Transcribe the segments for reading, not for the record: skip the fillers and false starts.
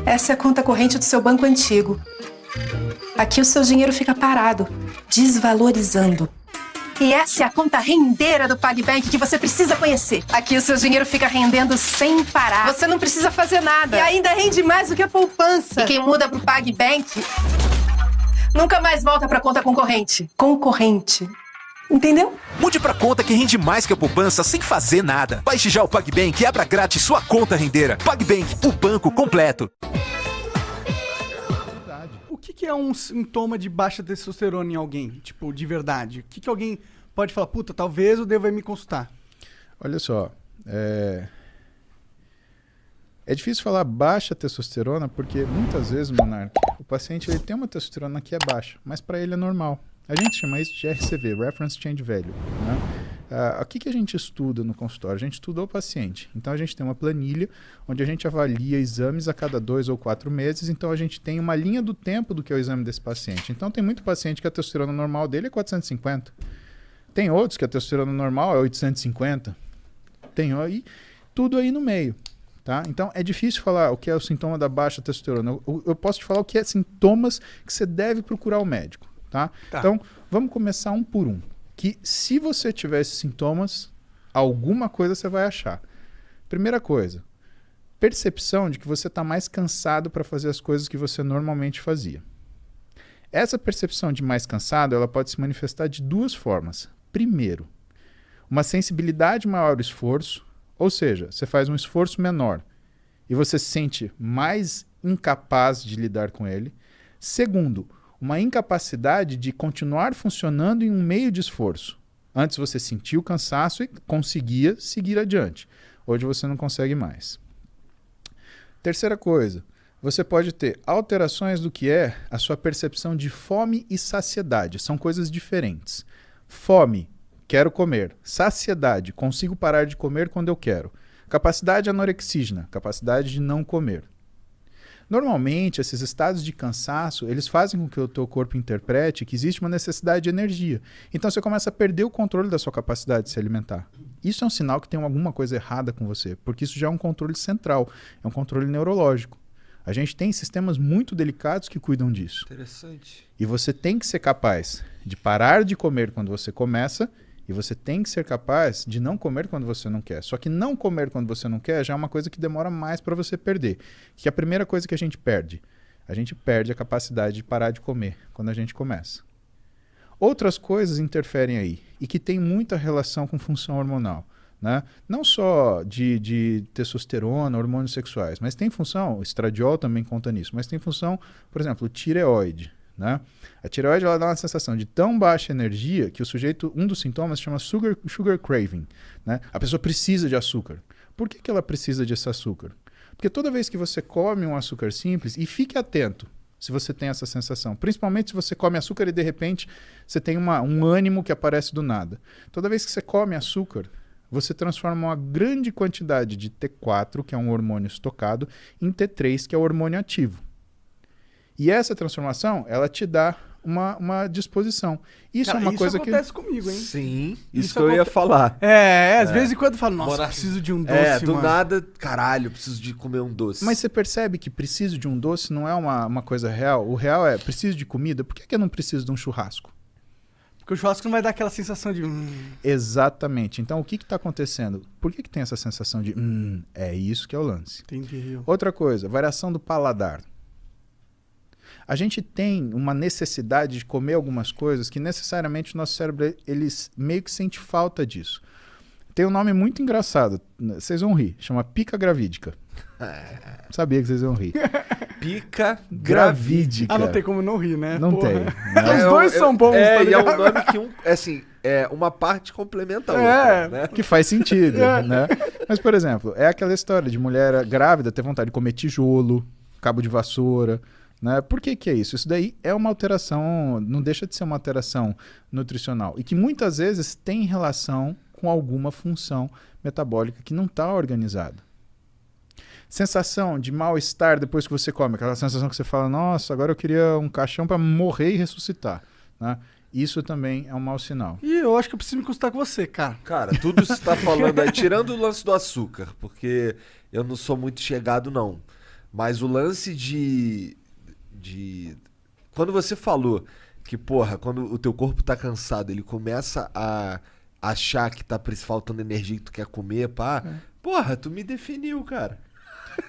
Essa é a conta corrente do seu banco antigo. Aqui o seu dinheiro fica parado, desvalorizando. E essa é a conta rendeira do PagBank que você precisa conhecer. Aqui o seu dinheiro fica rendendo sem parar. Você não precisa fazer nada. E ainda rende mais do que a poupança. E quem muda pro PagBank nunca mais volta pra conta concorrente. Concorrente. Entendeu? Mude pra conta que rende mais que a poupança sem fazer nada. Baixe já o PagBank e abra grátis sua conta rendeira. PagBank, o banco completo. O que é um sintoma de baixa testosterona em alguém? Tipo, de verdade. O que alguém pode falar? Puta, talvez eu deva ir me consultar. Olha só, é difícil falar baixa testosterona porque muitas vezes, Monark, o paciente ele tem uma testosterona que é baixa, mas para ele é normal. A gente chama isso de RCV, Reference Change Value, né? O que a gente estuda no consultório? A gente estuda o paciente. Então, a gente tem uma planilha onde a gente avalia exames a cada 2 ou 4 meses. Então, a gente tem uma linha do tempo do que é o exame desse paciente. Então, tem muito paciente que a testosterona normal dele é 450. Tem outros que a testosterona normal é 850. Tem aí, tudo aí no meio. Tá? Então, é difícil falar o que é o sintoma da baixa testosterona. Eu posso te falar o que é sintomas que você deve procurar o médico. Tá? Então, vamos começar um por um. Que se você tiver esses sintomas, alguma coisa você vai achar. Primeira coisa, percepção de que você está mais cansado para fazer as coisas que você normalmente fazia. Essa percepção de mais cansado, ela pode se manifestar de duas formas. Primeiro, uma sensibilidade maior ao esforço, ou seja, você faz um esforço menor e você se sente mais incapaz de lidar com ele. Segundo, uma incapacidade de continuar funcionando em um meio de esforço. Antes você sentia o cansaço e conseguia seguir adiante. Hoje você não consegue mais. Terceira coisa, você pode ter alterações do que é a sua percepção de fome e saciedade. São coisas diferentes. Fome, quero comer. Saciedade, consigo parar de comer quando eu quero. Capacidade anorexígena, capacidade de não comer. Normalmente, esses estados de cansaço, eles fazem com que o teu corpo interprete que existe uma necessidade de energia. Então, você começa a perder o controle da sua capacidade de se alimentar. Isso é um sinal que tem alguma coisa errada com você, porque isso já é um controle central, é um controle neurológico. A gente tem sistemas muito delicados que cuidam disso. Interessante. E você tem que ser capaz de parar de comer quando você começa, e você tem que ser capaz de não comer quando você não quer. Só que não comer quando você não quer já é uma coisa que demora mais para você perder. Que é a primeira coisa que a gente perde a capacidade de parar de comer quando a gente começa. Outras coisas interferem aí e que tem muita relação com função hormonal. Né? Não só de testosterona, hormônios sexuais, mas tem função, o estradiol também conta nisso, mas tem função, por exemplo, tireoide. Né? A tireoide ela dá uma sensação de tão baixa energia que o sujeito, um dos sintomas chama sugar craving. Né? A pessoa precisa de açúcar. Por que ela precisa desse açúcar? Porque toda vez que você come um açúcar simples, e fique atento se você tem essa sensação, principalmente se você come açúcar e de repente você tem um ânimo que aparece do nada. Toda vez que você come açúcar, você transforma uma grande quantidade de T4, que é um hormônio estocado, em T3, que é o hormônio ativo. E essa transformação, ela te dá uma disposição. Isso é uma coisa que... Isso acontece comigo, hein? Sim, isso que eu ia falar. Às vezes em quando eu falo, nossa, preciso de um doce, do nada, caralho, preciso de comer um doce. Mas você percebe que preciso de um doce não é uma coisa real? O real é, preciso de comida, por que eu não preciso de um churrasco? Porque o churrasco não vai dar aquela sensação de... Exatamente. Então, o que está acontecendo? Por que tem essa sensação de... É isso que é o lance. Entendi. Outra coisa, variação do paladar. A gente tem uma necessidade de comer algumas coisas que necessariamente o nosso cérebro ele meio que sente falta disso. Tem um nome muito engraçado, vocês vão rir, chama pica gravídica. Sabia que vocês vão rir. Pica gravídica. Não tem como não rir, né? Não Porra. tem. Os dois são bons, tá e é ligado? um nome que, é uma parte complementa a outra, né? Que faz sentido, né? Mas, por exemplo, é aquela história de mulher grávida ter vontade de comer tijolo, cabo de vassoura, né? Por que é isso? Isso daí é uma alteração, não deixa de ser uma alteração nutricional e que muitas vezes tem relação com alguma função metabólica que não está organizada. Sensação de mal-estar depois que você come, aquela sensação que você fala, nossa, agora eu queria um caixão para morrer e ressuscitar, né? Isso também é um mau sinal. E eu acho que eu preciso me consultar com você, cara. Cara, tudo isso que você tá falando aí, tirando o lance do açúcar, porque eu não sou muito chegado, não. Mas o lance de... Quando você falou que, porra, quando o teu corpo tá cansado, ele começa a achar que tá faltando energia, que tu quer comer, pá. Porra, tu me definiu, cara.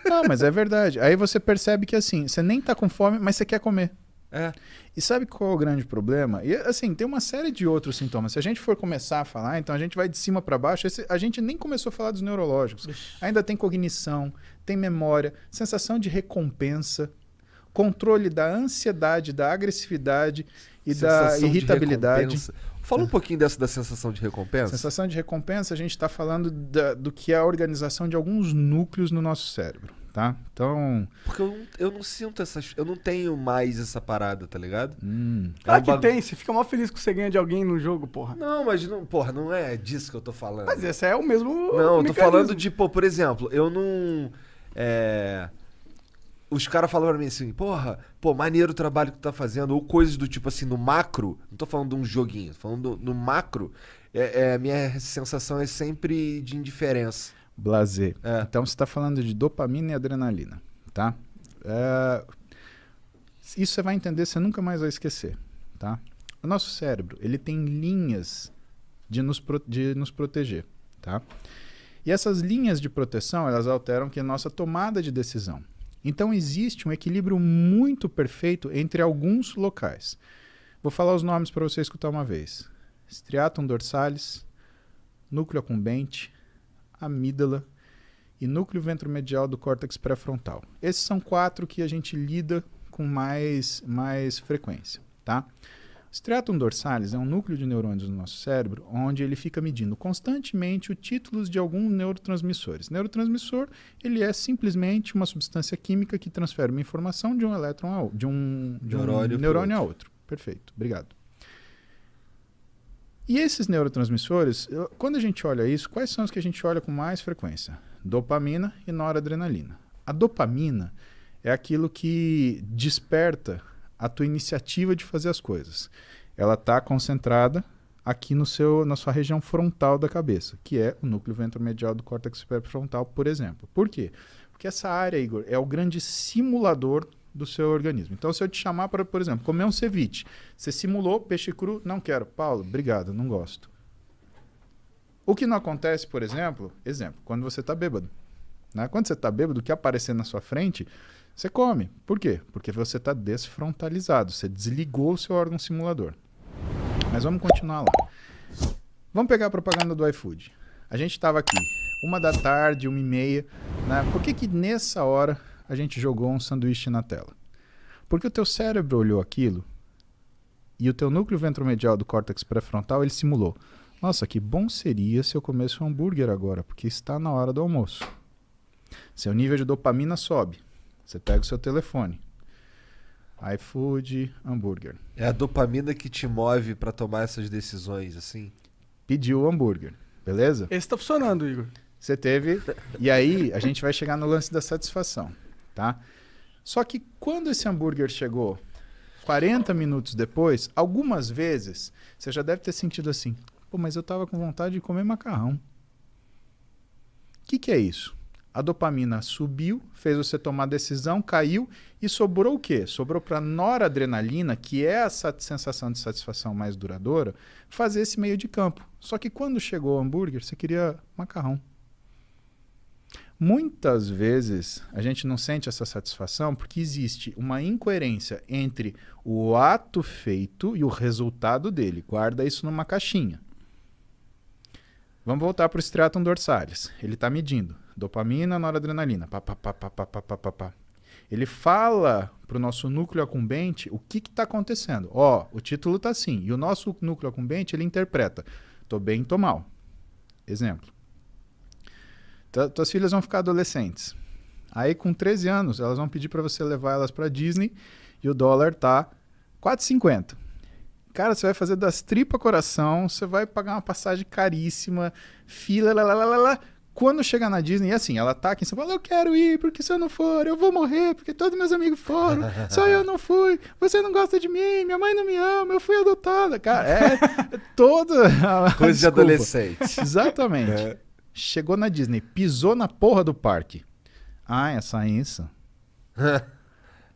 Não, mas é verdade. Aí você percebe que assim, você nem tá com fome, mas você quer comer. É. E sabe qual é o grande problema? E assim, tem uma série de outros sintomas. Se a gente for começar a falar, então a gente vai de cima para baixo. A gente nem começou a falar dos neurológicos. Ainda tem cognição, tem memória, sensação de recompensa, controle da ansiedade, da agressividade e da irritabilidade. Fala um pouquinho da sensação de recompensa. Sensação de recompensa, a gente está falando do que é a organização de alguns núcleos no nosso cérebro, tá? Então... Porque eu não sinto eu não tenho mais essa parada, tá ligado? Claro que tem, você fica mó feliz que você ganha de alguém no jogo, porra. Não, mas não é disso que eu tô falando. Mas esse é o mesmo Não, eu tô falando de, por exemplo, eu não... Os caras falam pra mim assim, maneiro o trabalho que tu tá fazendo, ou coisas do tipo assim, no macro, não tô falando de um joguinho, tô falando no macro, minha sensação é sempre de indiferença. Blazer. Então você tá falando de dopamina e adrenalina, tá? Isso você vai entender, você nunca mais vai esquecer, tá? O nosso cérebro, ele tem linhas de nos proteger, tá? E essas linhas de proteção, elas alteram que a nossa tomada de decisão. Então existe um equilíbrio muito perfeito entre alguns locais. Vou falar os nomes para você escutar uma vez. Striatum dorsalis, núcleo accumbente, amígdala e núcleo ventromedial do córtex pré-frontal. Esses são 4 que a gente lida com mais frequência, tá? Striatum dorsalis é um núcleo de neurônios no nosso cérebro onde ele fica medindo constantemente os títulos de alguns neurotransmissores. Neurotransmissor, ele é simplesmente uma substância química que transfere uma informação de um elétron de um neurônio a outro. Perfeito, obrigado. E esses neurotransmissores, quando a gente olha isso, quais são os que a gente olha com mais frequência? Dopamina e noradrenalina. A dopamina é aquilo que desperta a tua iniciativa de fazer as coisas. Ela está concentrada aqui na sua região frontal da cabeça, que é o núcleo ventromedial do córtex pré-frontal, por exemplo. Por quê? Porque essa área, Igor, é o grande simulador do seu organismo. Então, se eu te chamar para, por exemplo, comer um ceviche, você simulou peixe cru, não quero. Paulo, obrigado, não gosto. O que não acontece, por exemplo, quando você está bêbado. Né? Quando você está bêbado, o que aparecer na sua frente, você come. Por quê? Porque você está desfrontalizado. Você desligou o seu órgão simulador. Mas vamos continuar lá. Vamos pegar a propaganda do iFood. A gente estava aqui, 13h, 13h30. Né? Por que nessa hora a gente jogou um sanduíche na tela? Porque o teu cérebro olhou aquilo e o teu núcleo ventromedial do córtex pré-frontal, ele simulou. Nossa, que bom seria se eu comesse um hambúrguer agora, porque está na hora do almoço. Seu nível de dopamina sobe. Você pega o seu telefone. iFood, hambúrguer. É a dopamina que te move pra tomar essas decisões, assim? Pediu o hambúrguer, beleza? Esse tá funcionando, Igor. Você teve... E aí, a gente vai chegar no lance da satisfação, tá? Só que quando esse hambúrguer chegou 40 minutos depois, algumas vezes, você já deve ter sentido assim, mas eu tava com vontade de comer macarrão. O que é isso? A dopamina subiu, fez você tomar decisão, caiu e sobrou o quê? Sobrou para noradrenalina, que é essa sensação de satisfação mais duradoura, fazer esse meio de campo. Só que quando chegou o hambúrguer, você queria macarrão. Muitas vezes a gente não sente essa satisfação porque existe uma incoerência entre o ato feito e o resultado dele. Guarda isso numa caixinha. Vamos voltar para o striatum dorsalis. Ele está medindo dopamina, noradrenalina. Pá, pá, pá, pá, pá, pá, pá, pá. Ele fala para o nosso núcleo accumbente o que está acontecendo. O título está assim. E o nosso núcleo accumbente, ele interpreta. Tô bem, tô mal. Exemplo. Tuas filhas vão ficar adolescentes. Aí, com 13 anos, elas vão pedir para você levar elas para Disney e o dólar tá 4,50. Cara, você vai fazer das tripas coração, você vai pagar uma passagem caríssima, fila, lá. Quando chegar na Disney, e assim, ela tá aqui em São Paulo, eu quero ir, porque se eu não for, eu vou morrer, porque todos meus amigos foram, só eu não fui, você não gosta de mim, minha mãe não me ama, eu fui adotada. Cara, é toda... Coisa de adolescente. Exatamente. Chegou na Disney, pisou na porra do parque. Essa isso.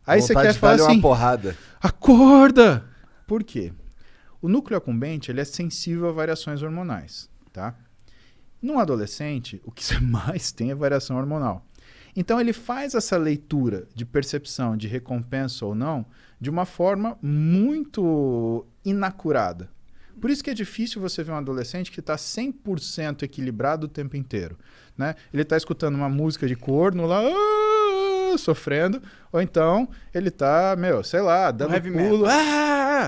Aí você Vontade quer de falar dar-lhe assim, uma porrada. acorda! Por quê? O núcleo accumbente ele é sensível a variações hormonais, tá? Num adolescente, o que você mais tem é variação hormonal. Então ele faz essa leitura de percepção de recompensa ou não de uma forma muito inacurada. Por isso que é difícil você ver um adolescente que está 100% equilibrado o tempo inteiro, né? Ele está escutando uma música de corno lá, sofrendo, ou então ele está, sei lá, dando heavy pulo,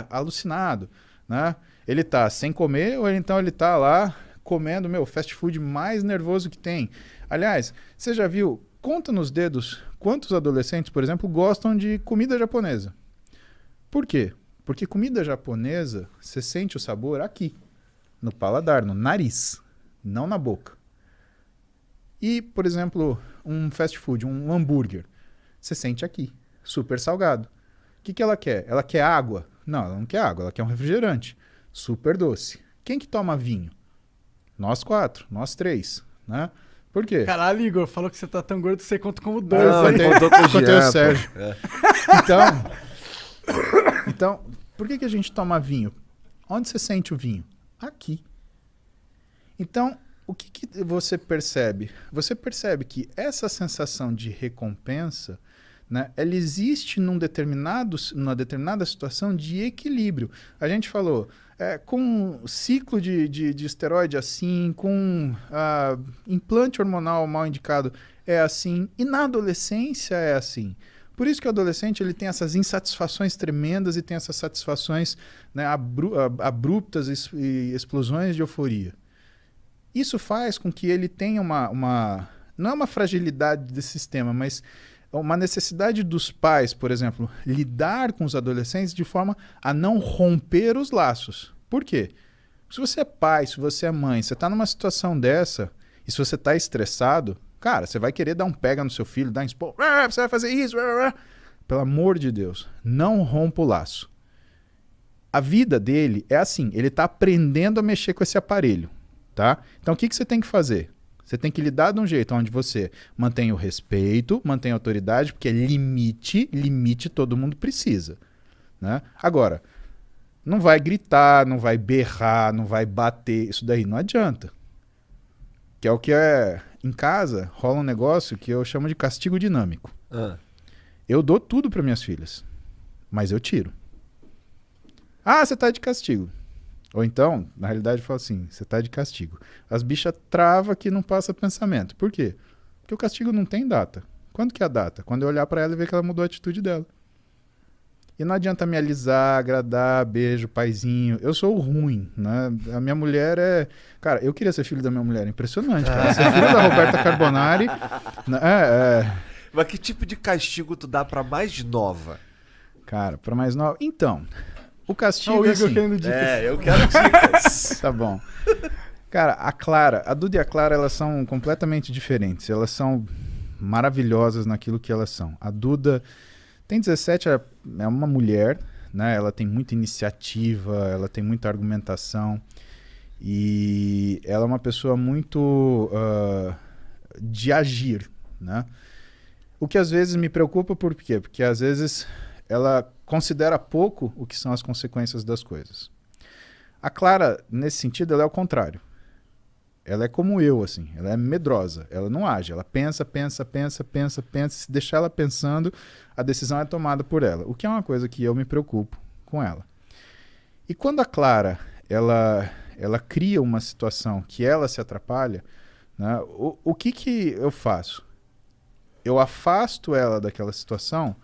alucinado, né? Ele está sem comer, ou então ele está lá comendo, fast food mais nervoso que tem. Aliás, você já viu, conta nos dedos quantos adolescentes, por exemplo, gostam de comida japonesa. Por quê? Porque comida japonesa, você sente o sabor aqui, no paladar, no nariz, não na boca. E, por exemplo, um fast food, um hambúrguer, você sente aqui, super salgado. O que ela quer? Ela quer água? Não, ela não quer água, ela quer um refrigerante, super doce. Quem que toma vinho? Nós 4, nós 3, né? Por quê? Caralho, Igor, falou que você tá tão gordo que você conta como 2. Não, hein? contou com o Contei o Jean, pô. Sérgio. Então, por que a gente toma vinho? Onde você sente o vinho? Aqui. Então, o que você percebe? Você percebe que essa sensação de recompensa, né, ela existe numa determinada situação de equilíbrio. A gente falou, com ciclo de esteroide assim, com implante hormonal mal indicado é assim, e na adolescência é assim. Por isso que o adolescente ele tem essas insatisfações tremendas e tem essas satisfações, né, abruptas e explosões de euforia. Isso faz com que ele tenha não é uma fragilidade desse sistema, mas uma necessidade dos pais, por exemplo, lidar com os adolescentes de forma a não romper os laços. Por quê? Se você é pai, se você é mãe, você está numa situação dessa, e se você está estressado, cara, você vai querer dar um pega no seu filho, dar um expor, você vai fazer isso, pelo amor de Deus, não rompa o laço. A vida dele é assim, ele está aprendendo a mexer com esse aparelho, tá? Então o que você tem que fazer? Você tem que lidar de um jeito onde você mantém o respeito, mantém a autoridade, porque limite todo mundo precisa, né? Agora, não vai gritar, não vai berrar, não vai bater, isso daí não adianta. Que é o que em casa rola um negócio que eu chamo de castigo dinâmico. Eu dou tudo para minhas filhas, mas eu tiro. Ah, você tá de castigo. Ou então, na realidade, eu falo assim, você tá de castigo. As bichas travam que não passa pensamento. Por quê? Porque o castigo não tem data. Quando que é a data? Quando eu olhar para ela e ver que ela mudou a atitude dela. E não adianta me alisar, agradar, beijo, paizinho. Eu sou o ruim, né? A minha mulher é... Cara, eu queria ser filho da minha mulher. Impressionante, cara. Ser filho da Roberta Carbonari... Mas que tipo de castigo tu dá pra mais nova? Cara, pra mais nova... Então, o castigo Ó, o é Igor assim... querendo dicas. Eu quero dicas. Tá bom. Cara, a Duda e a Clara, elas são completamente diferentes. Elas são maravilhosas naquilo que elas são. A Duda tem 17, é uma mulher, né? Ela tem muita iniciativa, ela tem muita argumentação e ela é uma pessoa muito de agir, né? O que às vezes me preocupa, por quê? Porque às vezes ela considera pouco o que são as consequências das coisas. A Clara, nesse sentido, ela é o contrário. Ela é como eu, assim. Ela é medrosa. Ela não age. Ela pensa. Se deixar ela pensando, a decisão é tomada por ela. O que é uma coisa que eu me preocupo com ela. E quando a Clara, ela cria uma situação que ela se atrapalha, né, o que eu faço? Eu afasto ela daquela situação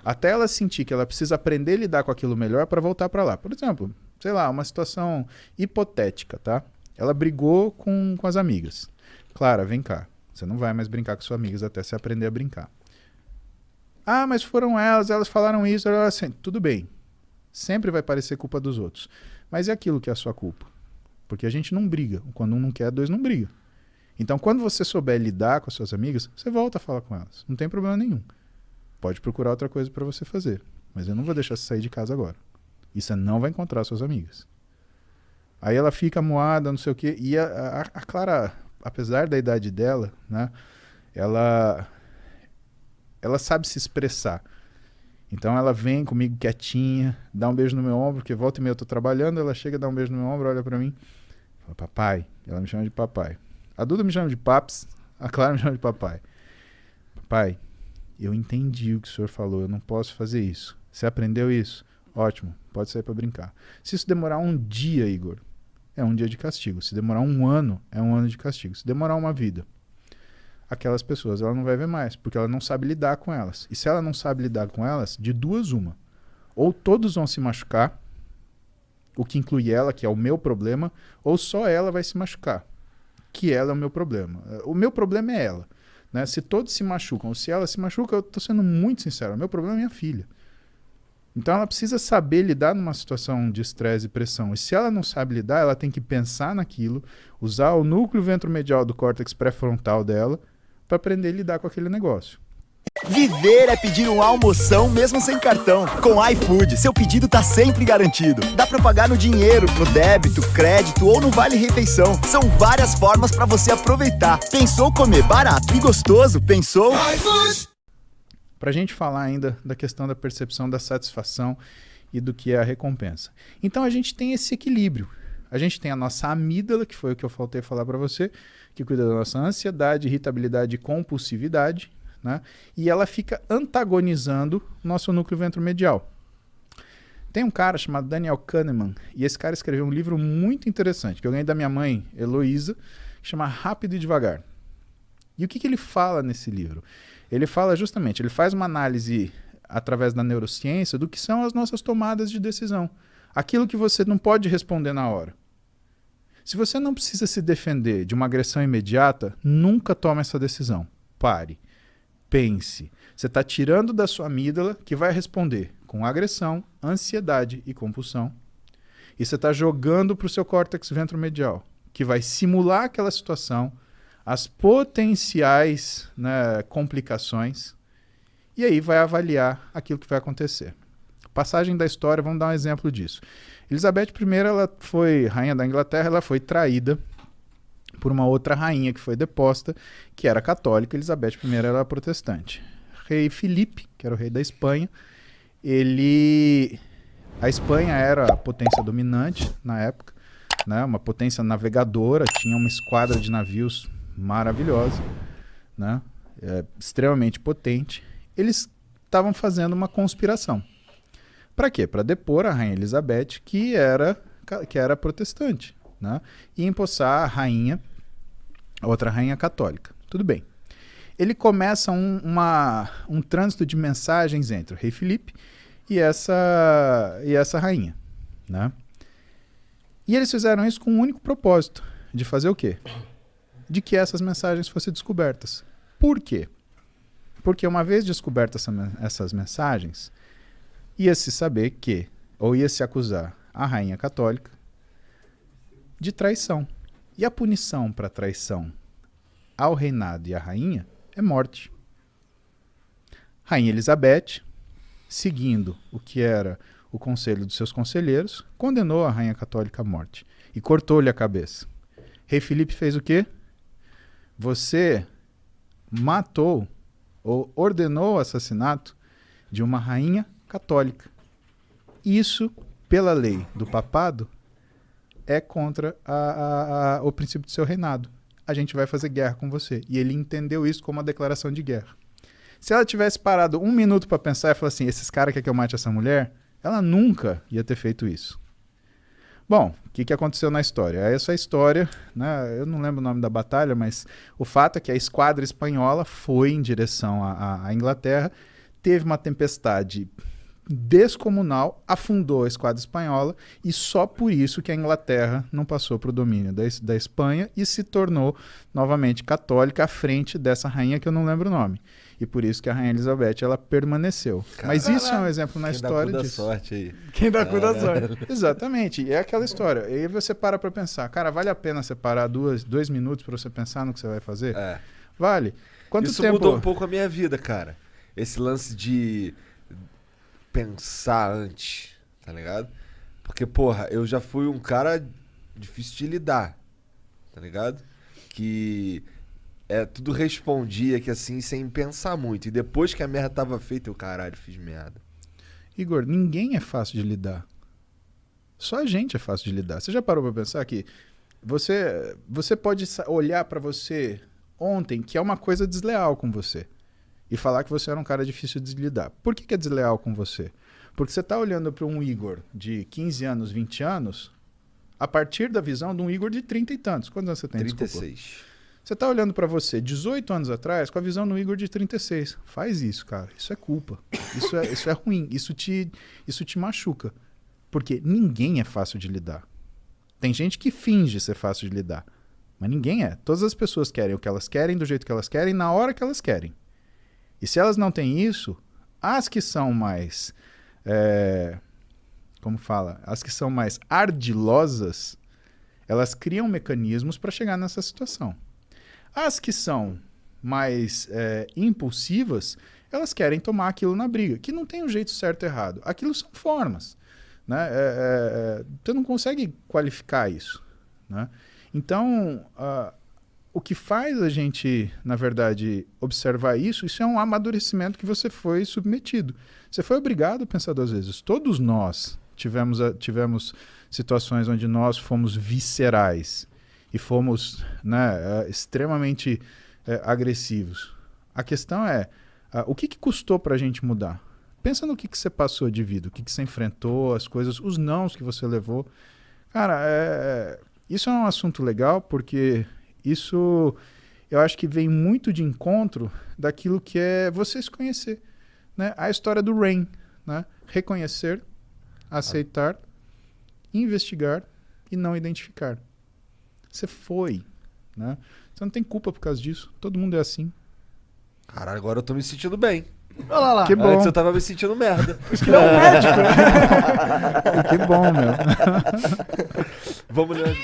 até ela sentir que ela precisa aprender a lidar com aquilo melhor para voltar para lá. Por exemplo, sei lá, uma situação hipotética, tá? Ela brigou com as amigas. Clara, vem cá. Você não vai mais brincar com suas amigas até você aprender a brincar. Ah, mas foram elas falaram isso. Assim, tudo bem. Sempre vai parecer culpa dos outros. Mas é aquilo que é a sua culpa. Porque a gente não briga. Quando um não quer, dois não brigam. Então, quando você souber lidar com as suas amigas, você volta a falar com elas. Não tem problema nenhum. Pode procurar outra coisa para você fazer. Mas eu não vou deixar você sair de casa agora. E você não vai encontrar suas amigas. Aí ela fica moada, não sei o quê. E a Clara, apesar da idade dela, né, ela ela sabe se expressar. Então ela vem comigo quietinha, dá um beijo no meu ombro, porque volta e meia eu tô trabalhando, ela chega, dá um beijo no meu ombro, olha pra mim, fala, papai. Ela me chama de papai. A Duda me chama de paps, a Clara me chama de papai. Papai, eu entendi o que o senhor falou, eu não posso fazer isso. Você aprendeu isso? Ótimo, pode sair pra brincar. Se isso demorar um dia, Igor, é um dia de castigo. Se demorar um ano, é um ano de castigo. Se demorar uma vida, aquelas pessoas ela não vai ver mais, porque ela não sabe lidar com elas. E se ela não sabe lidar com elas, de duas uma. Ou todos vão se machucar, o que inclui ela, que é o meu problema, ou só ela vai se machucar, que ela é o meu problema. O meu problema é ela. Né? Se todos se machucam, ou se ela se machuca, eu estou sendo muito sincero, o meu problema é minha filha. Então ela precisa saber lidar numa situação de estresse e pressão. E se ela não sabe lidar, ela tem que pensar naquilo, usar o núcleo ventromedial do córtex pré-frontal dela para aprender a lidar com aquele negócio. Viver é pedir um almoção mesmo sem cartão. Com iFood, seu pedido tá sempre garantido. Dá pra pagar no dinheiro, no débito, crédito ou no Vale Refeição. São várias formas pra você aproveitar. Pensou comer barato e gostoso? Pensou? iFood! Pra gente falar ainda da questão da percepção da satisfação e do que é a recompensa. Então a gente tem esse equilíbrio. A gente tem a nossa amígdala, que foi o que eu faltei falar para você, que cuida da nossa ansiedade, irritabilidade e compulsividade, né? E ela fica antagonizando nosso núcleo ventromedial. Tem um cara chamado Daniel Kahneman, e esse cara escreveu um livro muito interessante, que eu ganhei da minha mãe, Heloísa, que chama Rápido e Devagar. E o que ele fala nesse livro? Ele fala justamente, ele faz uma análise através da neurociência do que são as nossas tomadas de decisão. Aquilo que você não pode responder na hora. Se você não precisa se defender de uma agressão imediata, nunca tome essa decisão. Pare. Pense. Você está tirando da sua amígdala, que vai responder com agressão, ansiedade e compulsão. E você está jogando para o seu córtex ventromedial, que vai simular aquela situação, as potenciais, né, complicações, e aí vai avaliar aquilo que vai acontecer. Passagem da história, vamos dar um exemplo disso. Elizabeth I, ela foi rainha da Inglaterra, ela foi traída por uma outra rainha que foi deposta, que era católica. Elizabeth I era protestante. Rei Filipe, que era o rei da Espanha, a Espanha era a potência dominante na época, né? Uma potência navegadora, tinha uma esquadra de navios maravilhosa, né? Extremamente potente. Eles estavam fazendo uma conspiração. Para quê? Para depor a rainha Elizabeth, que era protestante, né? E empossar a outra rainha católica. Tudo bem. Ele começa um trânsito de mensagens entre o rei Filipe e essa rainha, né? E eles fizeram isso com um único propósito, de fazer o quê? De que essas mensagens fossem descobertas. Por quê? Porque uma vez descobertas essas mensagens, ia-se saber que, ou ia-se acusar a rainha católica de traição. E a punição para traição ao reinado e à rainha é morte. Rainha Elizabeth, seguindo o que era o conselho dos seus conselheiros, condenou a rainha católica à morte e cortou-lhe a cabeça. Rei Filipe fez o quê? Você matou ou ordenou o assassinato de uma rainha católica. Isso, pela lei do papado, é contra o princípio do seu reinado. A gente vai fazer guerra com você. E ele entendeu isso como uma declaração de guerra. Se ela tivesse parado um minuto para pensar e falar assim, esses caras querem que eu mate essa mulher, ela nunca ia ter feito isso. Bom, o que aconteceu na história? Essa história, né, eu não lembro o nome da batalha, mas o fato é que a esquadra espanhola foi em direção à Inglaterra, teve uma tempestade descomunal, afundou a esquadra espanhola e só por isso que a Inglaterra não passou para o domínio da Espanha e se tornou novamente católica à frente dessa rainha que eu não lembro o nome. E por isso que a rainha Elizabeth ela permaneceu. Caramba. Mas isso é um exemplo na história disso. Sorte aí. Quem dá cu da sorte. Exatamente. E é aquela história. E aí você para pensar, cara, vale a pena você parar 2 minutos para você pensar no que você vai fazer? É. Vale. Quanto isso tempo... mudou um pouco a minha vida, cara. Esse lance de pensar antes, tá ligado? Porque, porra, eu já fui um cara difícil de lidar, tá ligado? Que tudo respondia que assim, sem pensar muito. E depois que a merda tava feita, eu, caralho, fiz merda. Igor, ninguém é fácil de lidar. Só a gente é fácil de lidar. Você já parou pra pensar que você pode olhar pra você ontem que é uma coisa desleal com você e falar que você era um cara difícil de lidar. Por que é desleal com você? Porque você tá olhando pra um Igor de 15 anos, 20 anos, a partir da visão de um Igor de 30 e tantos. Quantos anos você tem? 36. Desculpa. Você tá olhando pra você 18 anos atrás com a visão do Igor de 36. Faz isso, cara. Isso é culpa. Isso é ruim. Isso te machuca. Porque ninguém é fácil de lidar. Tem gente que finge ser fácil de lidar. Mas ninguém é. Todas as pessoas querem o que elas querem, do jeito que elas querem, na hora que elas querem. E se elas não têm isso, as que são mais... como fala? As que são mais ardilosas, elas criam mecanismos para chegar nessa situação. As que são mais impulsivas, elas querem tomar aquilo na briga, que não tem um jeito certo e errado. Aquilo são formas. Né? Você não consegue qualificar isso. Né? Então, o que faz a gente, na verdade, observar isso é um amadurecimento que você foi submetido. Você foi obrigado a pensar 2 vezes. Todos nós tivemos situações onde nós fomos viscerais e fomos, né, extremamente agressivos. A questão é, o que custou para a gente mudar? Pensa no que você passou de vida, o que você enfrentou, as coisas, os nãos que você levou. Cara, isso é um assunto legal porque isso eu acho que vem muito de encontro daquilo que é você se conhecer. Né? A história do Rain, né? Reconhecer, aceitar, investigar e não identificar. Você foi, né? Você não tem culpa por causa disso. Todo mundo é assim. Caralho, agora eu tô me sentindo bem. Olha lá. Que bom. Antes eu tava me sentindo merda. Por isso que ele é um médico. Que bom, meu. Vamos ler.